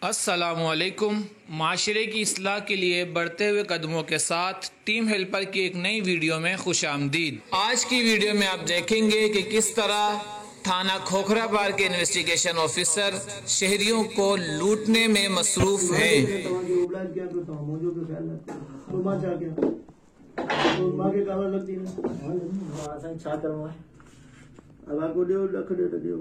अस्सलामुअलैकुम। माशरे की इस्लाह के लिए बढ़ते हुए कदमों के साथ टीम हेल्पर की एक नई वीडियो में खुश आमदीद। आज की वीडियो में आप देखेंगे कि किस तरह थाना खोखरापार के इन्वेस्टिगेशन ऑफिसर शहरियों को लूटने में मसरूफ हैं। अब आपको रख दे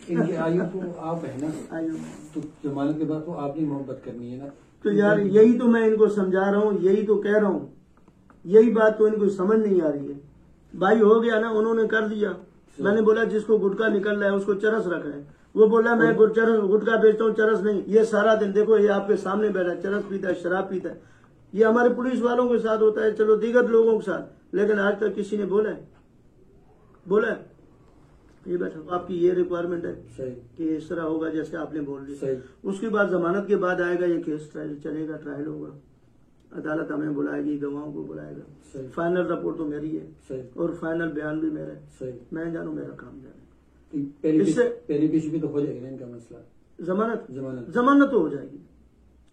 इनके आयु तो आप है ना, आयु तो जमानत के बाद तो आपने मोहब्बत करनी है ना। तो यार यही तो मैं इनको समझा रहा हूँ, यही तो कह रहा हूँ, यही बात तो इनको समझ नहीं आ रही है। भाई हो गया ना, उन्होंने कर दिया। मैंने बोला जिसको गुटखा निकल रहा है उसको चरस रख रहे हैं, वो बोला मैं गुटखा बेचता हूँ, चरस नहीं। ये सारा दिन देखो, ये आपके सामने बैठा है, चरस पीता है, शराब पीता है। ये हमारे पुलिस वालों के साथ होता है, चलो दीगर लोगों के साथ, लेकिन आज तक किसी ने बोला ये बैठा आपकी ये रिक्वायरमेंट है कि इस तरह होगा जैसे आपने बोल दिया। उसके बाद जमानत के बाद आएगा ये केस, ट्रायल चलेगा, ट्रायल होगा, अदालत हमें बुलाएगी, गवाहों को बुलाएगा। फाइनल रिपोर्ट तो मेरी है और फाइनल बयान भी मेरा है। मैं जानू मेरा काम जाने, इससे पहली पेशी भी तो हो जाएगी ना इनका मसला। जमानत तो हो जाएगी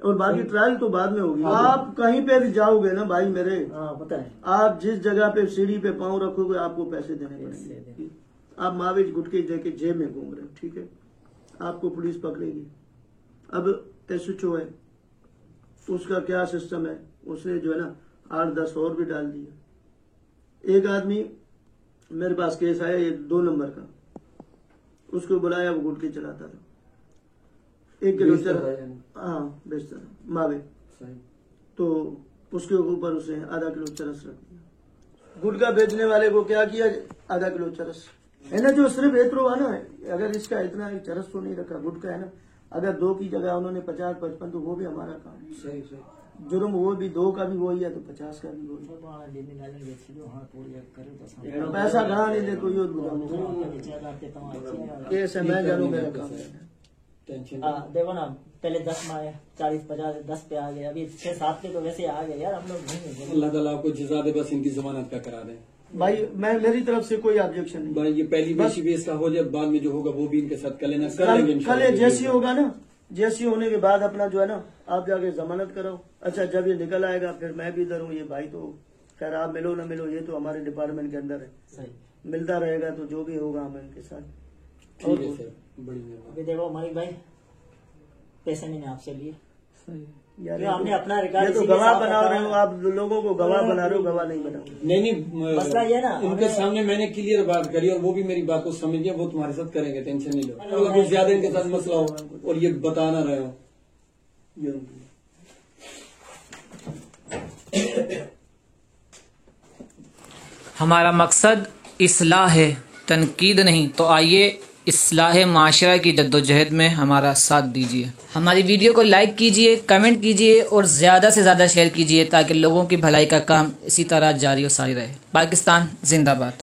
और बाकी ट्रायल तो बाद में होगी। आप कहीं पे भी जाओगे ना भाई मेरे, पता है, आप जिस जगह पे सीढ़ी पे पांव रखोगे आपको पैसे देने पड़ेंगे। आप माविज गुटके देके जेब में घूम रहे हो, ठीक है, आपको पुलिस पकड़ेगी। अब एसएचओ है, उसका क्या सिस्टम है, उसने जो है ना 8-10 और भी डाल दिया। एक आदमी मेरे पास केस आया, ये 2 नंबर का, उसको बुलाया, वो गुटके चलाता था, 1 किलो बेचता था मावे, तो उसके ऊपर उसने आधा किलो चरस रख दिया। गुटखा बेचने वाले को क्या किया, आधा किलो चरस है ना, जो सिर्फ एतरो है ना, अगर इसका इतना चरस तो नहीं रखा, गुटखा है ना, अगर 2 की जगह उन्होंने 50-55, तो वो भी हमारा काम है। सही जुर्म वो भी 2 का भी वही है तो 50 का भी वही। पैसा कहाँ नहीं दे कोई मैं जानू मेरा काम है। देखो ना, पहले 10 में आया, 40-50 10 पे आ गए, अभी 6-7 पे तो वैसे आ गए यार। हम लोग अल्लाह ताला आपको जिज़ा दे, बस इनकी जमानत का करा दें भाई। मैं मेरी तरफ से कोई ऑब्जेक्शन नहीं भाई। ये पहली पेशी भी इसका हो जाए, बाद में जो होगा वो भी इनके साथ कर लेना, कर लेंगे कल जैसी होगा ना, जैसी होने के बाद अपना जो है ना, आप जाके जमानत कराओ। अच्छा, जब ये निकल आएगा फिर मैं भी इधर हूँ। ये भाई तो खैर आप मिलो ना मिलो, ये तो हमारे डिपार्टमेंट के अंदर है, सही मिलता रहेगा, तो जो भी होगा हम इनके साथ। ठीक है सर, बढ़िया। अभी देखो मालिक भाई, पैसे मैंने आपसे लिए, यार हमने अपना रिकॉर्ड, ये तो गवाह बना रहे हो आप, लोगों को गवाह बना रहे हो, गवाह नहीं बनाओ। नहीं मसला ये ना, उनके सामने मैंने क्लियर बात करी और वो भी मेरी बात को समझ गया, वो तुम्हारे साथ करेंगे, टेंशन नहीं लो। अगर कुछ ज्यादा इनके साथ मसला हो और ये बता ना रहे हो, हमारा मकसद इस्लाह है, तनकीद नहीं। तो आइए इस्लाह माशरा की जद्दोजहद में हमारा साथ दीजिए। हमारी वीडियो को लाइक कीजिए, कमेंट कीजिए और ज़्यादा से ज़्यादा शेयर कीजिए, ताकि लोगों की भलाई का काम इसी तरह जारी और सारी रहे। पाकिस्तान जिंदाबाद।